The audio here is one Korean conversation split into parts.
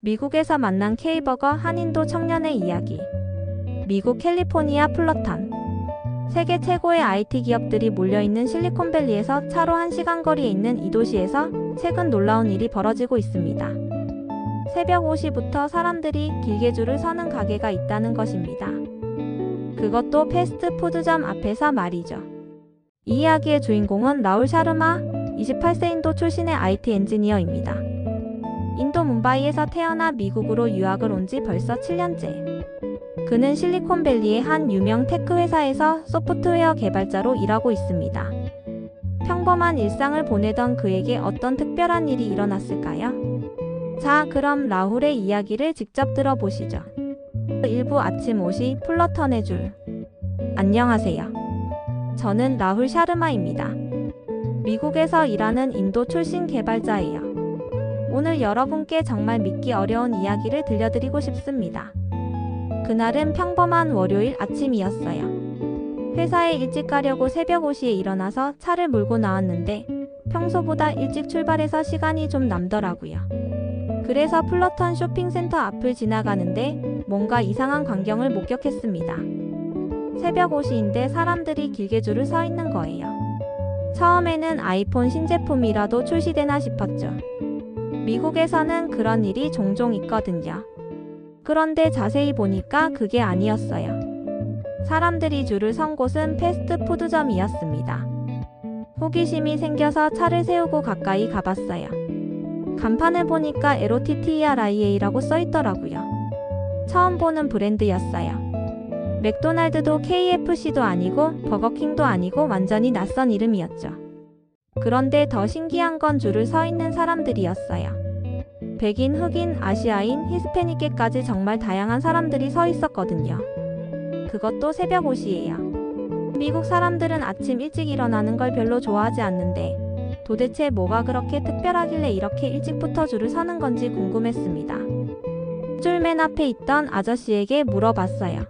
미국에서 만난 K버거 한 인도 청년의 이야기. 미국 캘리포니아 플러턴. 세계 최고의 IT 기업들이 몰려있는 실리콘밸리에서 차로 1시간 거리에 있는 이 도시에서 최근 놀라운 일이 벌어지고 있습니다. 새벽 5시부터 사람들이 길게 줄을 서는 가게가 있다는 것입니다. 그것도 패스트푸드점 앞에서 말이죠. 이 이야기의 주인공은 라울 샤르마, 28세 인도 출신의 IT 엔지니어입니다. 인도 뭄바이에서 태어나 미국으로 유학을 온 지 벌써 7년째. 그는 실리콘밸리의 한 유명 테크 회사에서 소프트웨어 개발자로 일하고 있습니다. 평범한 일상을 보내던 그에게 어떤 특별한 일이 일어났을까요? 자, 그럼 라훌의 이야기를 직접 들어보시죠. 일부 아침 5시 플러턴의 줄. 안녕하세요. 저는 라훌 샤르마입니다. 미국에서 일하는 인도 출신 개발자예요. 오늘 여러분께 정말 믿기 어려운 이야기를 들려드리고 싶습니다. 그날은 평범한 월요일 아침이었어요. 회사에 일찍 가려고 새벽 5시에 일어나서 차를 몰고 나왔는데 평소보다 일찍 출발해서 시간이 좀 남더라고요. 그래서 플러턴 쇼핑센터 앞을 지나가는데 뭔가 이상한 광경을 목격했습니다. 새벽 5시인데 사람들이 길게 줄을 서 있는 거예요. 처음에는 아이폰 신제품이라도 출시되나 싶었죠. 미국에서는 그런 일이 종종 있거든요. 그런데 자세히 보니까 그게 아니었어요. 사람들이 줄을 선 곳은 패스트푸드점이었습니다. 호기심이 생겨서 차를 세우고 가까이 가봤어요. 간판을 보니까 LOTTERIA라고 써있더라고요. 처음 보는 브랜드였어요. 맥도날드도 KFC도 아니고 버거킹도 아니고 완전히 낯선 이름이었죠. 그런데 더 신기한 건 줄을 서 있는 사람들이었어요. 백인, 흑인, 아시아인, 히스패닉계까지 정말 다양한 사람들이 서 있었거든요. 그것도 새벽 5시예요. 미국 사람들은 아침 일찍 일어나는 걸 별로 좋아하지 않는데 도대체 뭐가 그렇게 특별하길래 이렇게 일찍부터 줄을 서는 건지 궁금했습니다. 줄 맨 앞에 있던 아저씨에게 물어봤어요.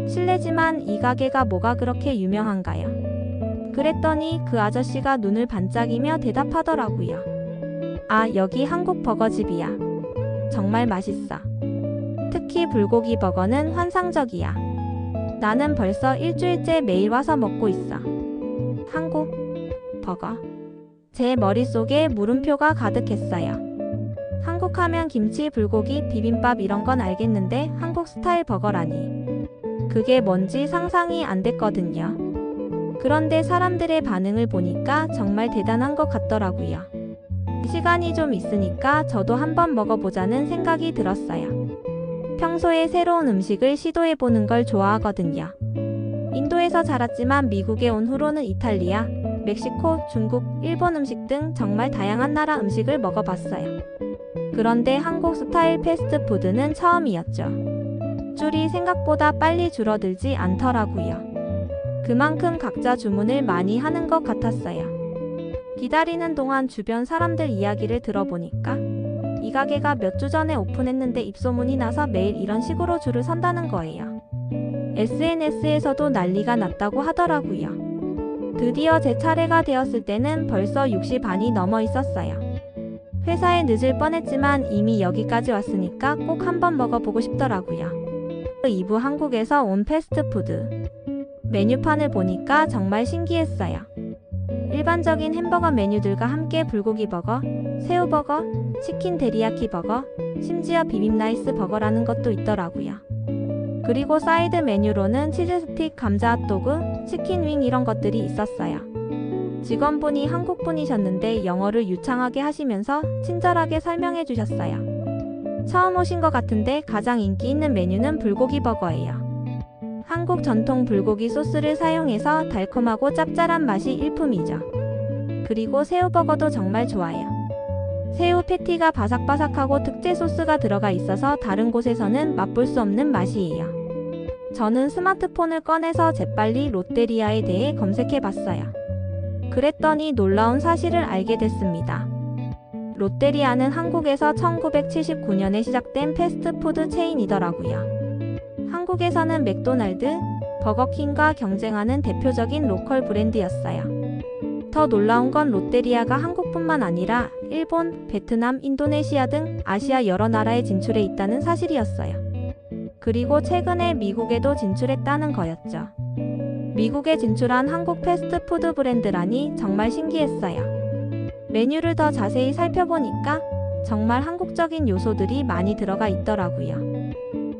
실례지만 이 가게가 뭐가 그렇게 유명한가요? 그랬더니 그 아저씨가 눈을 반짝이며 대답하더라고요. 아, 여기 한국 버거집이야. 정말 맛있어. 특히 불고기 버거는 환상적이야. 나는 벌써 일주일째 매일 와서 먹고 있어. 한국 버거. 제 머릿속에 물음표가 가득했어요. 한국 하면 김치, 불고기, 비빔밥 이런 건 알겠는데 한국 스타일 버거라니. 그게 뭔지 상상이 안 됐거든요. 그런데 사람들의 반응을 보니까 정말 대단한 것 같더라고요. 시간이 좀 있으니까 저도 한번 먹어보자는 생각이 들었어요. 평소에 새로운 음식을 시도해보는 걸 좋아하거든요. 인도에서 자랐지만 미국에 온 후로는 이탈리아, 멕시코, 중국, 일본 음식 등 정말 다양한 나라 음식을 먹어봤어요. 그런데 한국 스타일 패스트푸드는 처음이었죠. 줄이 생각보다 빨리 줄어들지 않더라고요. 그만큼 각자 주문을 많이 하는 것 같았어요. 기다리는 동안 주변 사람들 이야기를 들어보니까 이 가게가 몇 주 전에 오픈했는데 입소문이 나서 매일 이런 식으로 줄을 선다는 거예요. SNS에서도 난리가 났다고 하더라고요. 드디어 제 차례가 되었을 때는 벌써 6시 반이 넘어 있었어요. 회사에 늦을 뻔했지만 이미 여기까지 왔으니까 꼭 한번 먹어보고 싶더라고요. 2부 한국에서 온 패스트푸드. 메뉴판을 보니까 정말 신기했어요. 일반적인 햄버거 메뉴들과 함께 불고기 버거, 새우 버거, 치킨 데리야키 버거, 심지어 비빔 라이스 버거라는 것도 있더라고요. 그리고 사이드 메뉴로는 치즈 스틱, 감자 핫도그, 치킨 윙 이런 것들이 있었어요. 직원분이 한국분이셨는데 영어를 유창하게 하시면서 친절하게 설명해 주셨어요. 처음 오신 것 같은데 가장 인기 있는 메뉴는 불고기 버거예요. 한국 전통 불고기 소스를 사용해서 달콤하고 짭짤한 맛이 일품이죠. 그리고 새우버거도 정말 좋아요. 새우 패티가 바삭바삭하고 특제 소스가 들어가 있어서 다른 곳에서는 맛볼 수 없는 맛이에요. 저는 스마트폰을 꺼내서 재빨리 롯데리아에 대해 검색해봤어요. 그랬더니 놀라운 사실을 알게 됐습니다. 롯데리아는 한국에서 1979년에 시작된 패스트푸드 체인이더라고요. 한국에서는 맥도날드, 버거킹과 경쟁하는 대표적인 로컬 브랜드였어요. 더 놀라운 건 롯데리아가 한국뿐만 아니라 일본, 베트남, 인도네시아 등 아시아 여러 나라에 진출해 있다는 사실이었어요. 그리고 최근에 미국에도 진출했다는 거였죠. 미국에 진출한 한국 패스트푸드 브랜드라니 정말 신기했어요. 메뉴를 더 자세히 살펴보니까 정말 한국적인 요소들이 많이 들어가 있더라고요.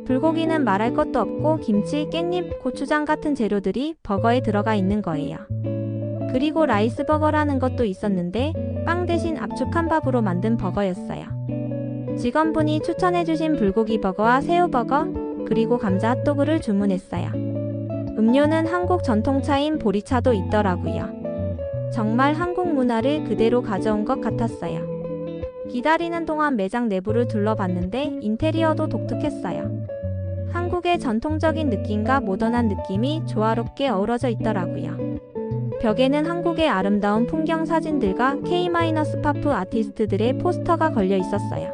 불고기는 말할 것도 없고 김치, 깻잎, 고추장 같은 재료들이 버거에 들어가 있는 거예요. 그리고 라이스 버거라는 것도 있었는데 빵 대신 압축한 밥으로 만든 버거였어요. 직원분이 추천해주신 불고기 버거와 새우 버거, 그리고 감자 핫도그를 주문했어요. 음료는 한국 전통차인 보리차도 있더라고요. 정말 한국 문화를 그대로 가져온 것 같았어요. 기다리는 동안 매장 내부를 둘러봤는데 인테리어도 독특했어요. 한국의 전통적인 느낌과 모던한 느낌이 조화롭게 어우러져 있더라고요. 벽에는 한국의 아름다운 풍경 사진들과 K-파프 아티스트들의 포스터가 걸려 있었어요.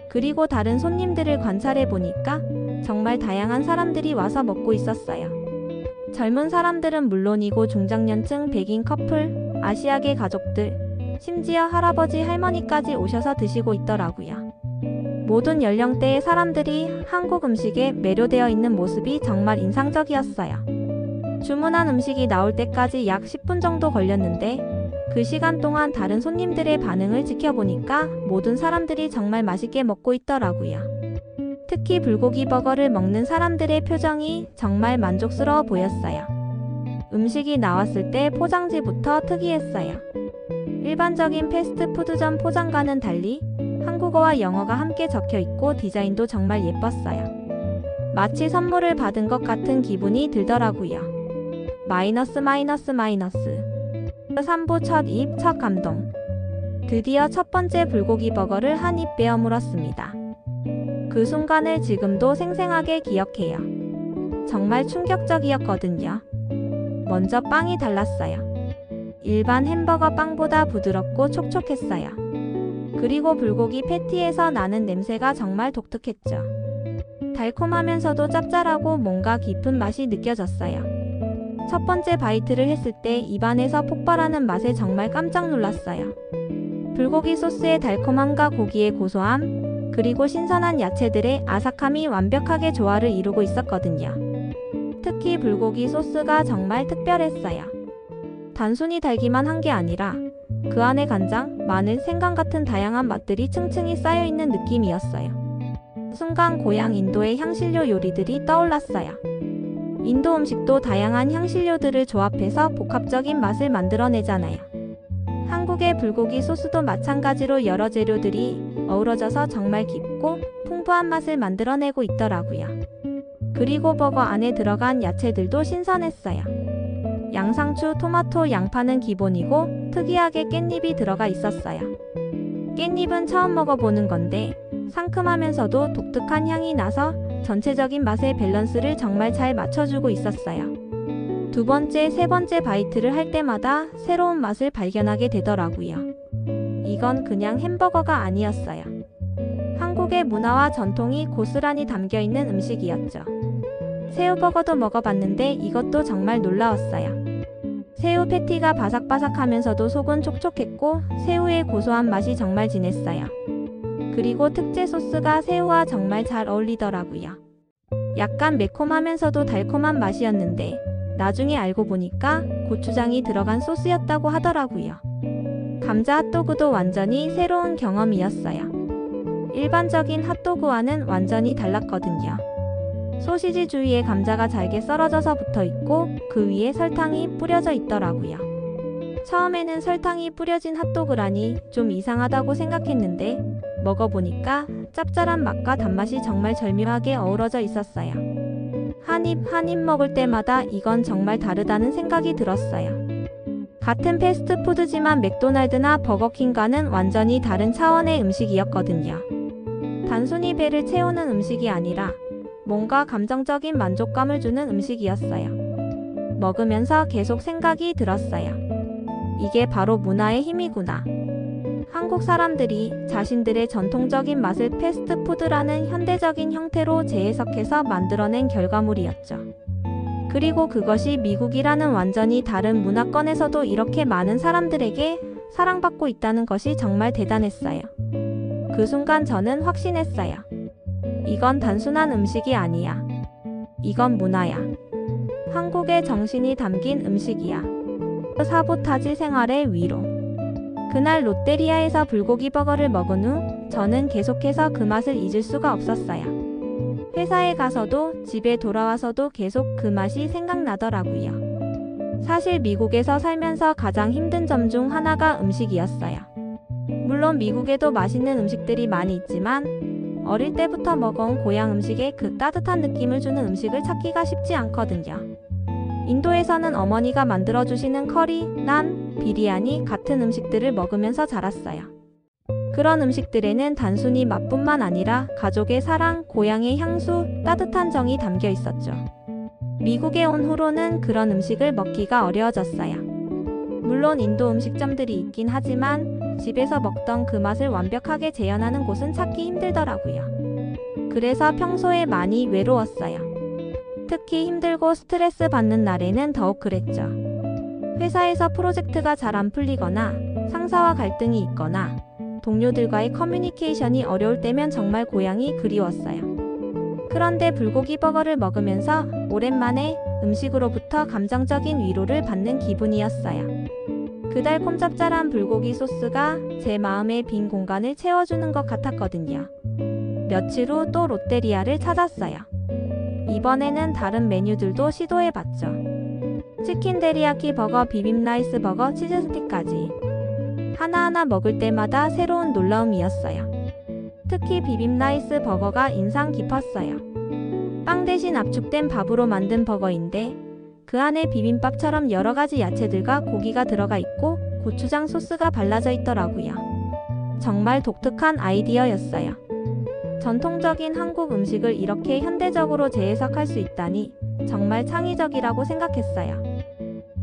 그리고 다른 손님들을 관찰해 보니까 정말 다양한 사람들이 와서 먹고 있었어요. 젊은 사람들은 물론이고 중장년층, 백인 커플, 아시아계 가족들, 심지어 할아버지, 할머니까지 오셔서 드시고 있더라고요. 모든 연령대의 사람들이 한국 음식에 매료되어 있는 모습이 정말 인상적이었어요. 주문한 음식이 나올 때까지 약 10분 정도 걸렸는데 그 시간 동안 다른 손님들의 반응을 지켜보니까 모든 사람들이 정말 맛있게 먹고 있더라고요. 특히 불고기 버거를 먹는 사람들의 표정이 정말 만족스러워 보였어요. 음식이 나왔을 때 포장지부터 특이했어요. 일반적인 패스트푸드점 포장과는 달리 한국어와 영어가 함께 적혀 있고 디자인도 정말 예뻤어요. 마치 선물을 받은 것 같은 기분이 들더라고요. 마이너스 3부 첫 입, 첫 감동. 드디어 첫 번째 불고기 버거를 한 입 베어 물었습니다. 그 순간을 지금도 생생하게 기억해요. 정말 충격적이었거든요. 먼저 빵이 달랐어요. 일반 햄버거 빵보다 부드럽고 촉촉했어요. 그리고 불고기 패티에서 나는 냄새가 정말 독특했죠. 달콤하면서도 짭짤하고 뭔가 깊은 맛이 느껴졌어요. 첫 번째 바이트를 했을 때 입안에서 폭발하는 맛에 정말 깜짝 놀랐어요. 불고기 소스의 달콤함과 고기의 고소함, 그리고 신선한 야채들의 아삭함이 완벽하게 조화를 이루고 있었거든요. 특히 불고기 소스가 정말 특별했어요. 단순히 달기만 한 게 아니라 그 안에 간장, 마늘, 생강 같은 다양한 맛들이 층층이 쌓여있는 느낌이었어요. 순간 고향 인도의 향신료 요리들이 떠올랐어요. 인도 음식도 다양한 향신료들을 조합해서 복합적인 맛을 만들어내잖아요. 한국의 불고기 소스도 마찬가지로 여러 재료들이 어우러져서 정말 깊고 풍부한 맛을 만들어내고 있더라고요. 그리고 버거 안에 들어간 야채들도 신선했어요. 양상추, 토마토, 양파는 기본이고 특이하게 깻잎이 들어가 있었어요. 깻잎은 처음 먹어보는 건데 상큼하면서도 독특한 향이 나서 전체적인 맛의 밸런스를 정말 잘 맞춰주고 있었어요. 두 번째, 세 번째 바이트를 할 때마다 새로운 맛을 발견하게 되더라고요. 이건 그냥 햄버거가 아니었어요. 한국의 문화와 전통이 고스란히 담겨있는 음식이었죠. 새우버거도 먹어봤는데 이것도 정말 놀라웠어요. 새우 패티가 바삭바삭하면서도 속은 촉촉했고 새우의 고소한 맛이 정말 진했어요. 그리고 특제 소스가 새우와 정말 잘 어울리더라고요. 약간 매콤하면서도 달콤한 맛이었는데 나중에 알고 보니까 고추장이 들어간 소스였다고 하더라고요. 감자 핫도그도 완전히 새로운 경험이었어요. 일반적인 핫도그와는 완전히 달랐거든요. 소시지 주위에 감자가 잘게 썰어져서 붙어있고 그 위에 설탕이 뿌려져 있더라고요. 처음에는 설탕이 뿌려진 핫도그라니 좀 이상하다고 생각했는데 먹어보니까 짭짤한 맛과 단맛이 정말 절묘하게 어우러져 있었어요. 한 입 먹을 때마다 이건 정말 다르다는 생각이 들었어요. 같은 패스트푸드지만 맥도날드나 버거킹과는 완전히 다른 차원의 음식이었거든요. 단순히 배를 채우는 음식이 아니라 뭔가 감정적인 만족감을 주는 음식이었어요. 먹으면서 계속 생각이 들었어요. 이게 바로 문화의 힘이구나. 한국 사람들이 자신들의 전통적인 맛을 패스트푸드라는 현대적인 형태로 재해석해서 만들어낸 결과물이었죠. 그리고 그것이 미국이라는 완전히 다른 문화권에서도 이렇게 많은 사람들에게 사랑받고 있다는 것이 정말 대단했어요. 그 순간 저는 확신했어요. 이건 단순한 음식이 아니야. 이건 문화야. 한국의 정신이 담긴 음식이야. 사보타지 생활의 위로. 그날 롯데리아에서 불고기 버거를 먹은 후 저는 계속해서 그 맛을 잊을 수가 없었어요. 회사에 가서도 집에 돌아와서도 계속 그 맛이 생각나더라고요. 사실 미국에서 살면서 가장 힘든 점 중 하나가 음식이었어요. 물론 미국에도 맛있는 음식들이 많이 있지만 어릴 때부터 먹어온 고향 음식의 그 따뜻한 느낌을 주는 음식을 찾기가 쉽지 않거든요. 인도에서는 어머니가 만들어주시는 커리, 난, 비리아니 같은 음식들을 먹으면서 자랐어요. 그런 음식들에는 단순히 맛뿐만 아니라 가족의 사랑, 고향의 향수, 따뜻한 정이 담겨 있었죠. 미국에 온 후로는 그런 음식을 먹기가 어려워졌어요. 물론 인도 음식점들이 있긴 하지만 집에서 먹던 그 맛을 완벽하게 재현하는 곳은 찾기 힘들더라고요. 그래서 평소에 많이 외로웠어요. 특히 힘들고 스트레스 받는 날에는 더욱 그랬죠. 회사에서 프로젝트가 잘 안 풀리거나 상사와 갈등이 있거나 동료들과의 커뮤니케이션이 어려울 때면 정말 고향이 그리웠어요. 그런데 불고기 버거를 먹으면서 오랜만에 음식으로부터 감정적인 위로를 받는 기분이었어요. 그 달콤 짭짤한 불고기 소스가 제 마음의 빈 공간을 채워주는 것 같았거든요. 며칠 후 또 롯데리아를 찾았어요. 이번에는 다른 메뉴들도 시도해봤죠. 치킨 데리야키 버거, 비빔 라이스 버거, 치즈 스틱까지. 하나하나 먹을 때마다 새로운 놀라움이었어요. 특히 비빔 라이스 버거가 인상 깊었어요. 빵 대신 압축된 밥으로 만든 버거인데 그 안에 비빔밥처럼 여러 가지 야채들과 고기가 들어가 있고 고추장 소스가 발라져 있더라고요. 정말 독특한 아이디어였어요. 전통적인 한국 음식을 이렇게 현대적으로 재해석할 수 있다니 정말 창의적이라고 생각했어요.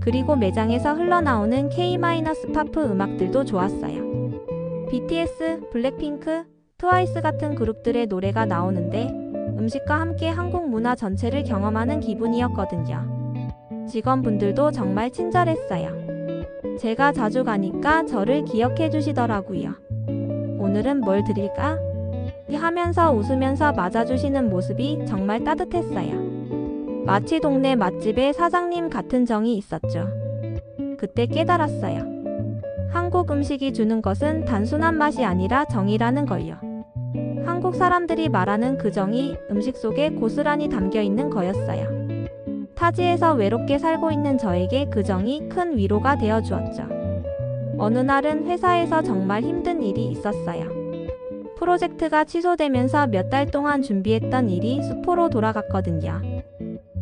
그리고 매장에서 흘러나오는 K-팝 음악들도 좋았어요. BTS, 블랙핑크, 트와이스 같은 그룹들의 노래가 나오는데 음식과 함께 한국 문화 전체를 경험하는 기분이었거든요. 직원분들도 정말 친절했어요. 제가 자주 가니까 저를 기억해 주시더라고요. 오늘은 뭘 드릴까? 하면서 웃으면서 맞아주시는 모습이 정말 따뜻했어요. 마치 동네 맛집의 사장님 같은 정이 있었죠. 그때 깨달았어요. 한국 음식이 주는 것은 단순한 맛이 아니라 정이라는 걸요. 한국 사람들이 말하는 그 정이 음식 속에 고스란히 담겨 있는 거였어요. 타지에서 외롭게 살고 있는 저에게 그 정이 큰 위로가 되어 주었죠. 어느 날은 회사에서 정말 힘든 일이 있었어요. 프로젝트가 취소되면서 몇 달 동안 준비했던 일이 수포로 돌아갔거든요.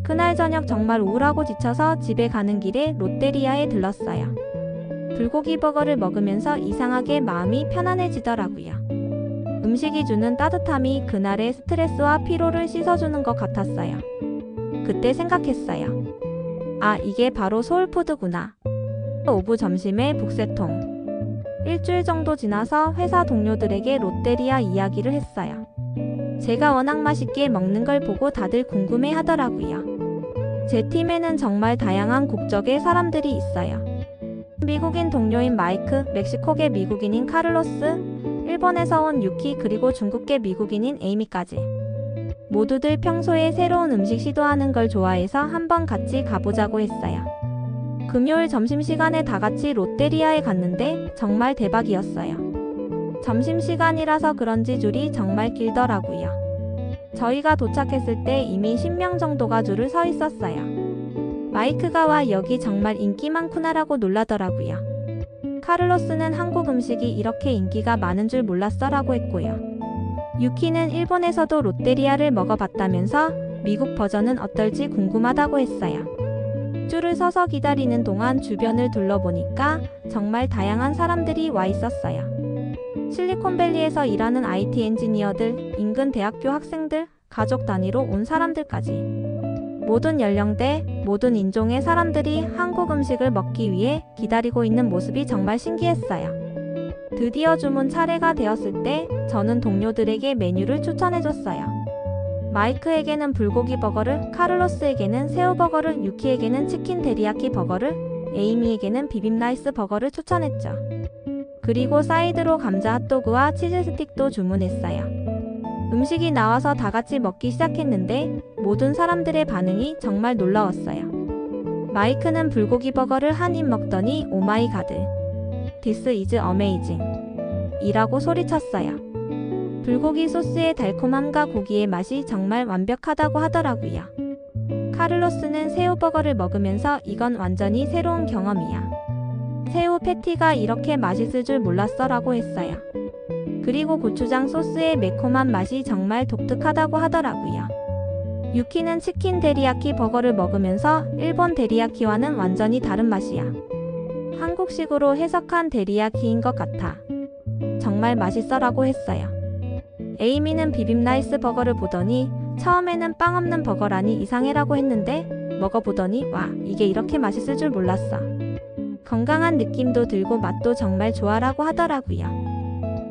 그날 저녁 정말 우울하고 지쳐서 집에 가는 길에 롯데리아에 들렀어요. 불고기 버거를 먹으면서 이상하게 마음이 편안해지더라고요. 음식이 주는 따뜻함이 그날의 스트레스와 피로를 씻어주는 것 같았어요. 그때 생각했어요. 아, 이게 바로 소울푸드구나. 오후 점심에 북새통. 일주일 정도 지나서 회사 동료들에게 롯데리아 이야기를 했어요. 제가 워낙 맛있게 먹는 걸 보고 다들 궁금해 하더라고요. 제 팀에는 정말 다양한 국적의 사람들이 있어요. 미국인 동료인 마이크, 멕시코계 미국인인 카를로스, 일본에서 온 유키, 그리고 중국계 미국인인 에이미까지. 모두들 평소에 새로운 음식 시도하는 걸 좋아해서 한번 같이 가보자고 했어요. 금요일 점심시간에 다 같이 롯데리아에 갔는데 정말 대박이었어요. 점심시간이라서 그런지 줄이 정말 길더라고요. 저희가 도착했을 때 이미 10명 정도가 줄을 서 있었어요. 마이크가 와 여기 정말 인기 많구나라고 놀라더라고요. 카를로스는 한국 음식이 이렇게 인기가 많은 줄 몰랐어 라고 했고요. 유키는 일본에서도 롯데리아를 먹어봤다면서 미국 버전은 어떨지 궁금하다고 했어요. 줄을 서서 기다리는 동안 주변을 둘러보니까 정말 다양한 사람들이 와 있었어요. 실리콘밸리에서 일하는 IT 엔지니어들, 인근 대학교 학생들, 가족 단위로 온 사람들까지. 모든 연령대, 모든 인종의 사람들이 한국 음식을 먹기 위해 기다리고 있는 모습이 정말 신기했어요. 드디어 주문 차례가 되었을 때 저는 동료들에게 메뉴를 추천해줬어요. 마이크에게는 불고기 버거를, 카를로스에게는 새우 버거를, 유키에게는 치킨 데리야끼 버거를, 에이미에게는 비빔 라이스 버거를 추천했죠. 그리고 사이드로 감자 핫도그와 치즈 스틱도 주문했어요. 음식이 나와서 다 같이 먹기 시작했는데 모든 사람들의 반응이 정말 놀라웠어요. 마이크는 불고기 버거를 한 입 먹더니 오마이 가드, This is amazing 이라고 소리쳤어요. 불고기 소스의 달콤함과 고기의 맛이 정말 완벽하다고 하더라고요. 카를로스는 새우버거를 먹으면서 이건 완전히 새로운 경험이야. 새우 패티가 이렇게 맛있을 줄 몰랐어 라고 했어요. 그리고 고추장 소스의 매콤한 맛이 정말 독특하다고 하더라고요. 유키는 치킨 데리야끼 버거를 먹으면서 일본 데리야끼와는 완전히 다른 맛이야. 한국식으로 해석한 데리야끼인 것 같아. 정말 맛있어 라고 했어요. 에이미는 비빔 라이스 버거를 보더니 처음에는 빵 없는 버거라니 이상해라고 했는데 먹어보더니 와, 이게 이렇게 맛있을 줄 몰랐어. 건강한 느낌도 들고 맛도 정말 좋아라고 하더라고요.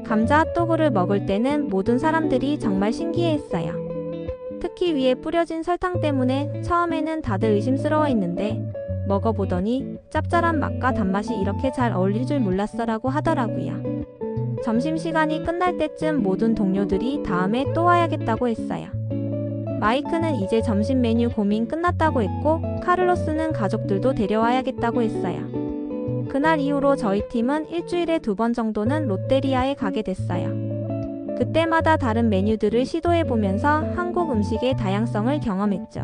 감자 핫도그를 먹을 때는 모든 사람들이 정말 신기해했어요. 특히 위에 뿌려진 설탕 때문에 처음에는 다들 의심스러워했는데 먹어보더니 짭짤한 맛과 단맛이 이렇게 잘 어울릴 줄 몰랐어라고 하더라고요. 점심시간이 끝날 때쯤 모든 동료들이 다음에 또 와야겠다고 했어요. 마이크는 이제 점심 메뉴 고민 끝났다고 했고 카를로스는 가족들도 데려와야겠다고 했어요. 그날 이후로 저희 팀은 일주일에 2번 정도는 롯데리아에 가게 됐어요. 그때마다 다른 메뉴들을 시도해보면서 한국 음식의 다양성을 경험했죠.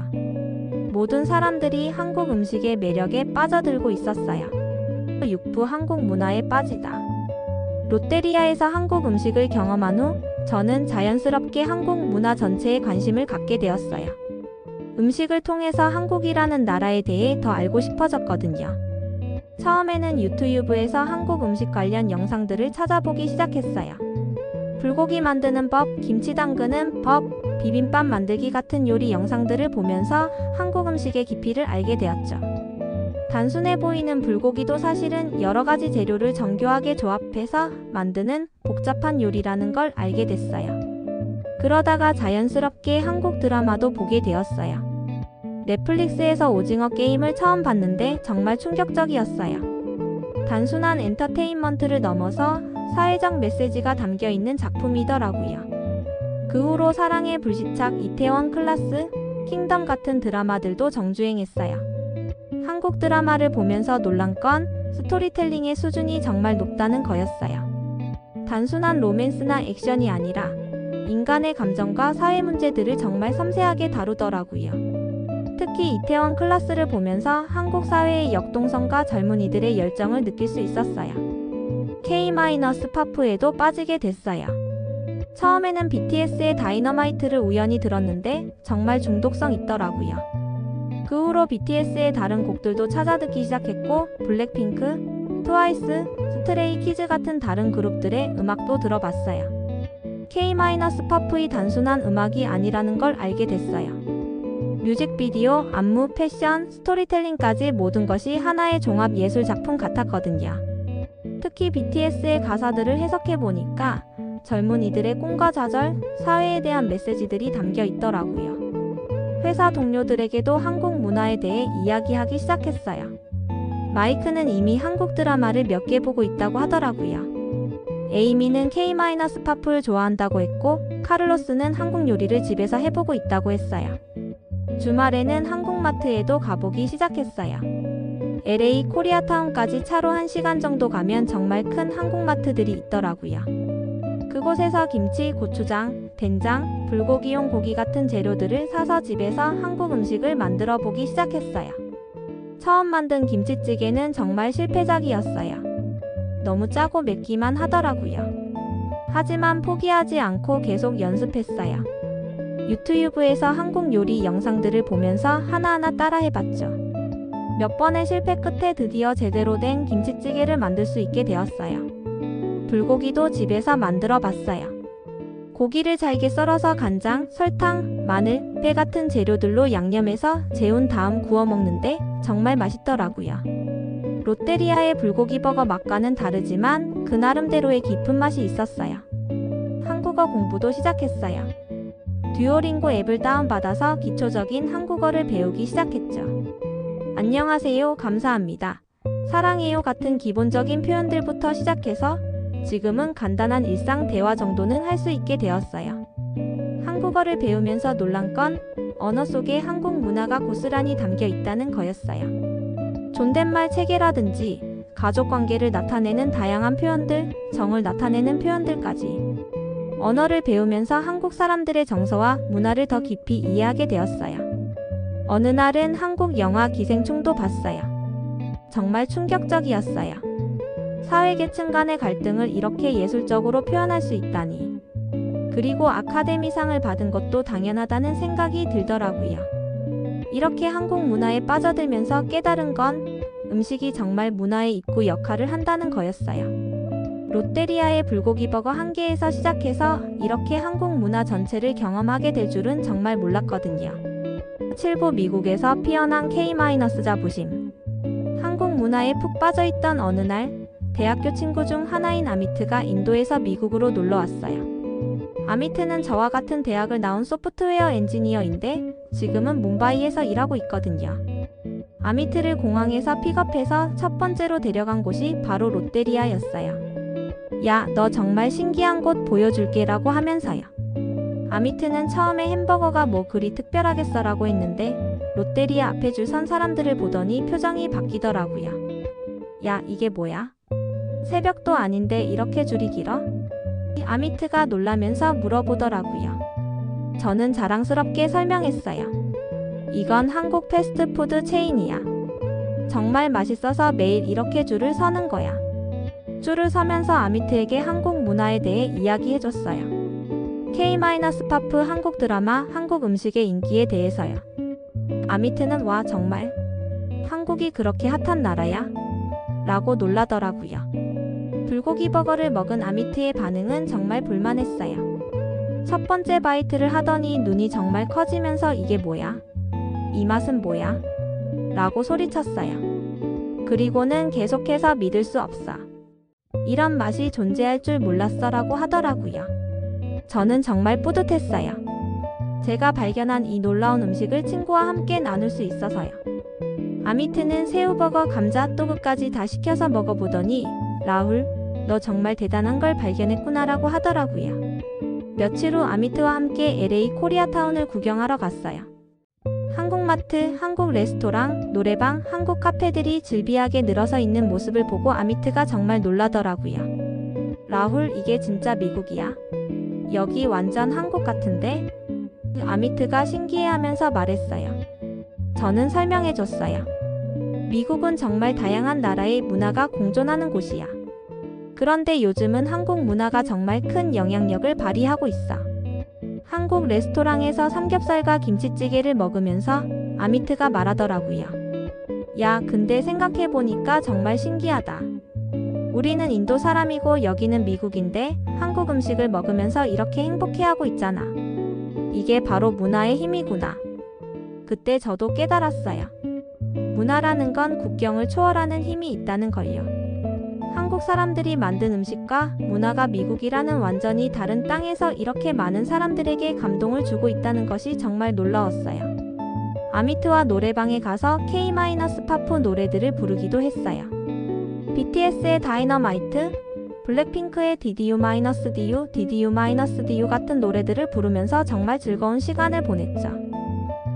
모든 사람들이 한국 음식의 매력에 빠져들고 있었어요. 육부 한국 문화에 빠지다. 롯데리아에서 한국 음식을 경험한 후 저는 자연스럽게 한국 문화 전체에 관심을 갖게 되었어요. 음식을 통해서 한국이라는 나라에 대해 더 알고 싶어졌거든요. 처음에는 유튜브에서 한국 음식 관련 영상들을 찾아보기 시작했어요. 불고기 만드는 법, 김치 담그는 법, 비빔밥 만들기 같은 요리 영상들을 보면서 한국 음식의 깊이를 알게 되었죠. 단순해 보이는 불고기도 사실은 여러 가지 재료를 정교하게 조합해서 만드는 복잡한 요리라는 걸 알게 됐어요. 그러다가 자연스럽게 한국 드라마도 보게 되었어요. 넷플릭스에서 오징어 게임을 처음 봤는데 정말 충격적이었어요. 단순한 엔터테인먼트를 넘어서 사회적 메시지가 담겨 있는 작품이더라고요. 그 후로 사랑의 불시착, 이태원 클라스, 킹덤 같은 드라마들도 정주행했어요. 한국 드라마를 보면서 놀란 건 스토리텔링의 수준이 정말 높다는 거였어요. 단순한 로맨스나 액션이 아니라 인간의 감정과 사회 문제들을 정말 섬세하게 다루더라고요. 특히 이태원 클라스를 보면서 한국 사회의 역동성과 젊은이들의 열정을 느낄 수 있었어요. K-파프에도 빠지게 됐어요. 처음에는 BTS의 다이너마이트를 우연히 들었는데 정말 중독성 있더라고요. 그 후로 BTS의 다른 곡들도 찾아 듣기 시작했고 블랙핑크, 트와이스, 스트레이키즈 같은 다른 그룹들의 음악도 들어봤어요. K-파프의 단순한 음악이 아니라는 걸 알게 됐어요. 뮤직비디오, 안무, 패션, 스토리텔링까지 모든 것이 하나의 종합 예술 작품 같았거든요. 특히 BTS의 가사들을 해석해보니까 젊은이들의 꿈과 좌절, 사회에 대한 메시지들이 담겨 있더라고요. 회사 동료들에게도 한국 문화에 대해 이야기하기 시작했어요. 마이크는 이미 한국 드라마를 몇 개 보고 있다고 하더라고요. 에이미는 K-파프를 좋아한다고 했고 카를로스는 한국 요리를 집에서 해보고 있다고 했어요. 주말에는 한국마트에도 가보기 시작했어요. LA 코리아타운까지 차로 1시간 정도 가면 정말 큰 한국마트들이 있더라고요. 그곳에서 김치, 고추장, 된장, 불고기용 고기 같은 재료들을 사서 집에서 한국 음식을 만들어 보기 시작했어요. 처음 만든 김치찌개는 정말 실패작이었어요. 너무 짜고 맵기만 하더라고요. 하지만 포기하지 않고 계속 연습했어요. 유튜브에서 한국 요리 영상들을 보면서 하나하나 따라해봤죠. 몇 번의 실패 끝에 드디어 제대로 된 김치찌개를 만들 수 있게 되었어요. 불고기도 집에서 만들어 봤어요. 고기를 잘게 썰어서 간장, 설탕, 마늘, 배 같은 재료들로 양념해서 재운 다음 구워 먹는데 정말 맛있더라고요. 롯데리아의 불고기 버거 맛과는 다르지만 그 나름대로의 깊은 맛이 있었어요. 한국어 공부도 시작했어요. 듀오링고 앱을 다운받아서 기초적인 한국어를 배우기 시작했죠. 안녕하세요, 감사합니다. 사랑해요 같은 기본적인 표현들부터 시작해서 지금은 간단한 일상 대화 정도는 할 수 있게 되었어요. 한국어를 배우면서 놀란 건 언어 속에 한국 문화가 고스란히 담겨 있다는 거였어요. 존댓말 체계라든지 가족 관계를 나타내는 다양한 표현들, 정을 나타내는 표현들까지. 언어를 배우면서 한국 사람들의 정서와 문화를 더 깊이 이해하게 되었어요. 어느 날은 한국 영화 기생충도 봤어요. 정말 충격적이었어요. 사회계층 간의 갈등을 이렇게 예술적으로 표현할 수 있다니. 그리고 아카데미상을 받은 것도 당연하다는 생각이 들더라고요. 이렇게 한국 문화에 빠져들면서 깨달은 건 음식이 정말 문화의 입구 역할을 한다는 거였어요. 롯데리아의 불고기 버거 한 개에서 시작해서 이렇게 한국 문화 전체를 경험하게 될 줄은 정말 몰랐거든요. 7부 미국에서 피어난 K-자부심. 한국 문화에 푹 빠져있던 어느 날 대학교 친구 중 하나인 아미트가 인도에서 미국으로 놀러 왔어요. 아미트는 저와 같은 대학을 나온 소프트웨어 엔지니어인데 지금은 뭄바이에서 일하고 있거든요. 아미트를 공항에서 픽업해서 첫 번째로 데려간 곳이 바로 롯데리아였어요. 야, 너 정말 신기한 곳 보여줄게 라고 하면서요. 아미트는 처음에 햄버거가 뭐 그리 특별하겠어라고 했는데 롯데리아 앞에 줄 선 사람들을 보더니 표정이 바뀌더라고요. 야, 이게 뭐야? 새벽도 아닌데 이렇게 줄이 길어? 아미트가 놀라면서 물어보더라고요. 저는 자랑스럽게 설명했어요. 이건 한국 패스트푸드 체인이야. 정말 맛있어서 매일 이렇게 줄을 서는 거야. 줄을 서면서 아미트에게 한국 문화에 대해 이야기해줬어요. K-파프 한국 드라마, 한국 음식의 인기에 대해서요. 아미트는 와, 정말? 한국이 그렇게 핫한 나라야? 라고 놀라더라고요. 불고기 버거를 먹은 아미트의 반응은 정말 불만했어요. 첫 번째 바이트를 하더니 눈이 정말 커지면서 이게 뭐야? 이 맛은 뭐야? 라고 소리쳤어요. 그리고는 계속해서 믿을 수 없어. 이런 맛이 존재할 줄 몰랐어 라고 하더라고요. 저는 정말 뿌듯했어요. 제가 발견한 이 놀라운 음식을 친구와 함께 나눌 수 있어서요. 아미트는 새우버거, 감자, 핫도그까지 다 시켜서 먹어보더니 라훌, 너 정말 대단한 걸 발견했구나 라고 하더라고요. 며칠 후 아미트와 함께 LA 코리아타운을 구경하러 갔어요. 한국마트, 한국 레스토랑, 노래방, 한국 카페들이 즐비하게 늘어서 있는 모습을 보고 아미트가 정말 놀라더라고요. 라훌, 이게 진짜 미국이야? 여기 완전 한국 같은데? 아미트가 신기해하면서 말했어요. 저는 설명해줬어요. 미국은 정말 다양한 나라의 문화가 공존하는 곳이야. 그런데 요즘은 한국 문화가 정말 큰 영향력을 발휘하고 있어. 한국 레스토랑에서 삼겹살과 김치찌개를 먹으면서 아미트가 말하더라고요. 야, 근데 생각해보니까 정말 신기하다. 우리는 인도 사람이고 여기는 미국인데 한국 음식을 먹으면서 이렇게 행복해하고 있잖아. 이게 바로 문화의 힘이구나. 그때 저도 깨달았어요. 문화라는 건 국경을 초월하는 힘이 있다는 걸요. 한국 사람들이 만든 음식과 문화가 미국이라는 완전히 다른 땅에서 이렇게 많은 사람들에게 감동을 주고 있다는 것이 정말 놀라웠어요. 아미트와 노래방에 가서 K-파프 노래들을 부르기도 했어요. BTS의 다이너마이트, 블랙핑크의 DDU-DU, DDU-DU 같은 노래들을 부르면서 정말 즐거운 시간을 보냈죠.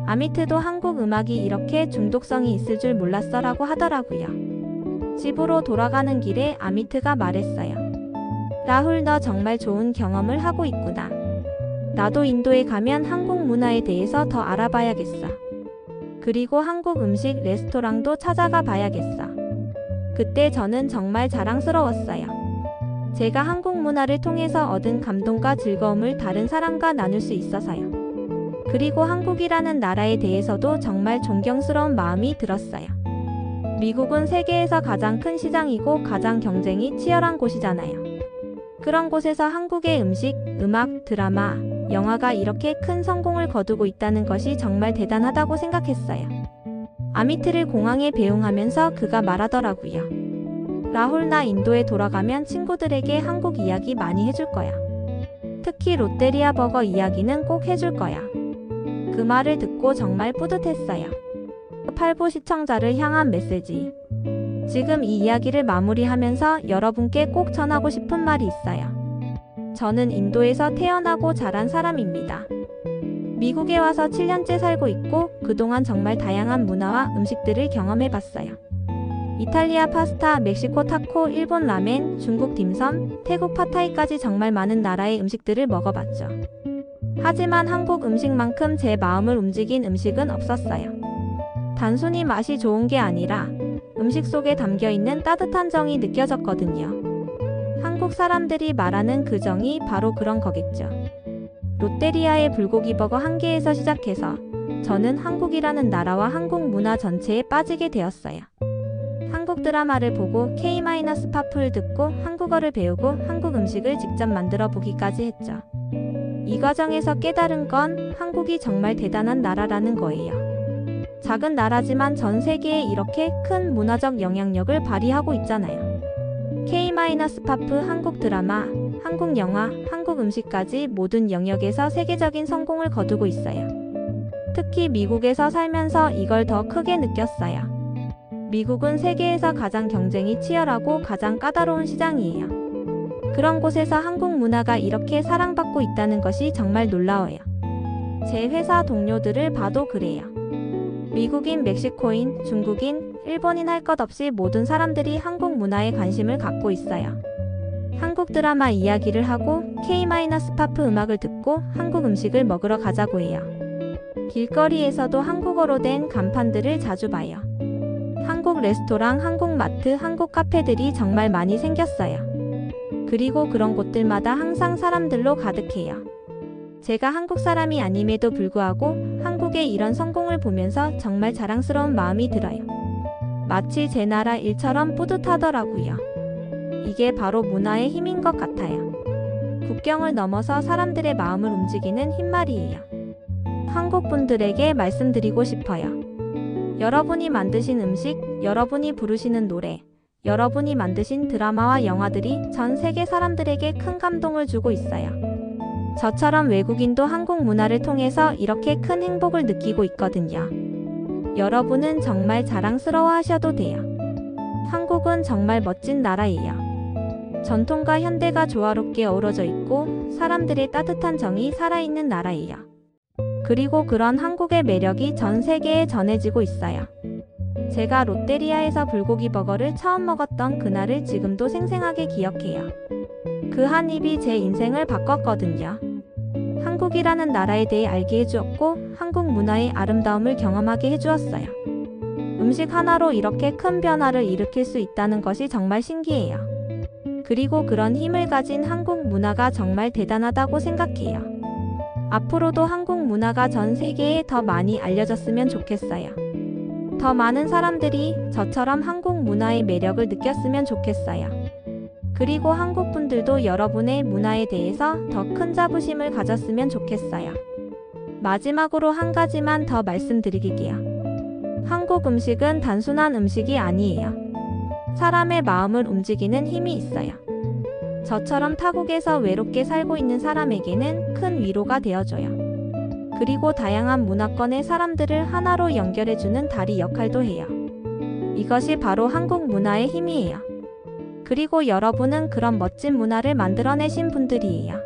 아미트도 한국 음악이 이렇게 중독성이 있을 줄 몰랐어 라고 하더라고요. 집으로 돌아가는 길에 아미트가 말했어요. 라훌, 너 정말 좋은 경험을 하고 있구나. 나도 인도에 가면 한국 문화에 대해서 더 알아봐야겠어. 그리고 한국 음식 레스토랑도 찾아가 봐야겠어. 그때 저는 정말 자랑스러웠어요. 제가 한국 문화를 통해서 얻은 감동과 즐거움을 다른 사람과 나눌 수 있어서요. 그리고 한국이라는 나라에 대해서도 정말 존경스러운 마음이 들었어요. 미국은 세계에서 가장 큰 시장이고 가장 경쟁이 치열한 곳이잖아요. 그런 곳에서 한국의 음식, 음악, 드라마, 영화가 이렇게 큰 성공을 거두고 있다는 것이 정말 대단하다고 생각했어요. 아미트를 공항에 배웅하면서 그가 말하더라고요. 라훌, 나 인도에 돌아가면 친구들에게 한국 이야기 많이 해줄 거야. 특히 롯데리아 버거 이야기는 꼭 해줄 거야. 그 말을 듣고 정말 뿌듯했어요. 팔보 시청자를 향한 메시지. 지금 이 이야기를 마무리하면서 여러분께 꼭 전하고 싶은 말이 있어요. 저는 인도에서 태어나고 자란 사람입니다. 미국에 와서 7년째 살고 있고 그동안 정말 다양한 문화와 음식들을 경험해봤어요. 이탈리아 파스타, 멕시코 타코, 일본 라멘, 중국 딤섬, 태국 팟타이까지 정말 많은 나라의 음식들을 먹어봤죠. 하지만 한국 음식만큼 제 마음을 움직인 음식은 없었어요. 단순히 맛이 좋은 게 아니라 음식 속에 담겨있는 따뜻한 정이 느껴졌거든요. 한국 사람들이 말하는 그 정이 바로 그런 거겠죠. 롯데리아의 불고기 버거 한 개에서 시작해서 저는 한국이라는 나라와 한국 문화 전체에 빠지게 되었어요. 한국 드라마를 보고 K-팝을 듣고 한국어를 배우고 한국 음식을 직접 만들어 보기까지 했죠. 이 과정에서 깨달은 건 한국이 정말 대단한 나라라는 거예요. 작은 나라지만 전 세계에 이렇게 큰 문화적 영향력을 발휘하고 있잖아요. K-팝, 한국 드라마, 한국 영화, 한국 음식까지 모든 영역에서 세계적인 성공을 거두고 있어요. 특히 미국에서 살면서 이걸 더 크게 느꼈어요. 미국은 세계에서 가장 경쟁이 치열하고 가장 까다로운 시장이에요. 그런 곳에서 한국 문화가 이렇게 사랑받고 있다는 것이 정말 놀라워요. 제 회사 동료들을 봐도 그래요. 미국인, 멕시코인, 중국인, 일본인 할 것 없이 모든 사람들이 한국 문화에 관심을 갖고 있어요. 한국 드라마 이야기를 하고 K-팝 음악을 듣고 한국 음식을 먹으러 가자고 해요. 길거리에서도 한국어로 된 간판들을 자주 봐요. 한국 레스토랑, 한국 마트, 한국 카페들이 정말 많이 생겼어요. 그리고 그런 곳들마다 항상 사람들로 가득해요. 제가 한국 사람이 아님에도 불구하고 한국의 이런 성공을 보면서 정말 자랑스러운 마음이 들어요. 마치 제 나라 일처럼 뿌듯하더라고요. 이게 바로 문화의 힘인 것 같아요. 국경을 넘어서 사람들의 마음을 움직이는 힘말이에요. 한국 분들에게 말씀드리고 싶어요. 여러분이 만드신 음식, 여러분이 부르시는 노래, 여러분이 만드신 드라마와 영화들이 전 세계 사람들에게 큰 감동을 주고 있어요. 저처럼 외국인도 한국 문화를 통해서 이렇게 큰 행복을 느끼고 있거든요. 여러분은 정말 자랑스러워 하셔도 돼요. 한국은 정말 멋진 나라예요. 전통과 현대가 조화롭게 어우러져 있고 사람들의 따뜻한 정이 살아있는 나라예요. 그리고 그런 한국의 매력이 전 세계에 전해지고 있어요. 제가 롯데리아에서 불고기 버거를 처음 먹었던 그날을 지금도 생생하게 기억해요. 그 한 입이 제 인생을 바꿨거든요. 한국이라는 나라에 대해 알게 해주었고 한국 문화의 아름다움을 경험하게 해주었어요. 음식 하나로 이렇게 큰 변화를 일으킬 수 있다는 것이 정말 신기해요. 그리고 그런 힘을 가진 한국 문화가 정말 대단하다고 생각해요. 앞으로도 한국 문화가 전 세계에 더 많이 알려졌으면 좋겠어요. 더 많은 사람들이 저처럼 한국 문화의 매력을 느꼈으면 좋겠어요. 그리고 한국 분들도 여러분의 문화에 대해서 더 큰 자부심을 가졌으면 좋겠어요. 마지막으로 한 가지만 더 말씀드릴게요. 한국 음식은 단순한 음식이 아니에요. 사람의 마음을 움직이는 힘이 있어요. 저처럼 타국에서 외롭게 살고 있는 사람에게는 큰 위로가 되어줘요. 그리고 다양한 문화권의 사람들을 하나로 연결해주는 다리 역할도 해요. 이것이 바로 한국 문화의 힘이에요. 그리고 여러분은 그런 멋진 문화를 만들어내신 분들이에요.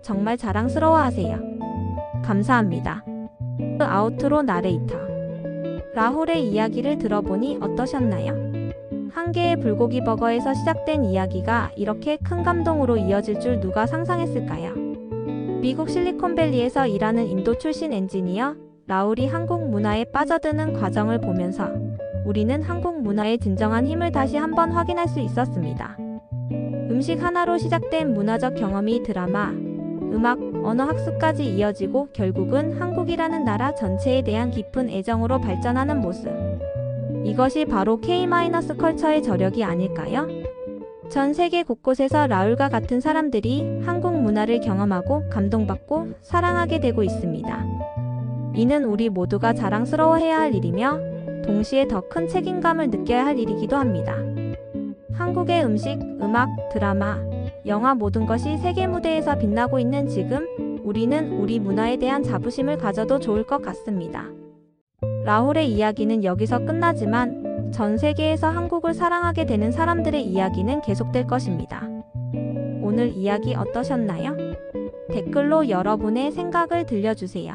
정말 자랑스러워하세요. 감사합니다. 아우트로 나레이터. 라훌의 이야기를 들어보니 어떠셨나요? 한 개의 불고기 버거에서 시작된 이야기가 이렇게 큰 감동으로 이어질 줄 누가 상상했을까요? 미국 실리콘밸리에서 일하는 인도 출신 엔지니어 라울이 한국 문화에 빠져드는 과정을 보면서 우리는 한국 문화의 진정한 힘을 다시 한번 확인할 수 있었습니다. 음식 하나로 시작된 문화적 경험이 드라마, 음악, 언어 학습까지 이어지고 결국은 한국이라는 나라 전체에 대한 깊은 애정으로 발전하는 모습. 이것이 바로 K-컬처의 저력이 아닐까요? 전 세계 곳곳에서 라울과 같은 사람들이 한국 문화를 경험하고 감동받고 사랑하게 되고 있습니다. 이는 우리 모두가 자랑스러워해야 할 일이며 동시에 더 큰 책임감을 느껴야 할 일이기도 합니다. 한국의 음식, 음악, 드라마, 영화 모든 것이 세계 무대에서 빛나고 있는 지금, 우리는 우리 문화에 대한 자부심을 가져도 좋을 것 같습니다. 라훌의 이야기는 여기서 끝나지만 전 세계에서 한국을 사랑하게 되는 사람들의 이야기는 계속될 것입니다. 오늘 이야기 어떠셨나요? 댓글로 여러분의 생각을 들려주세요.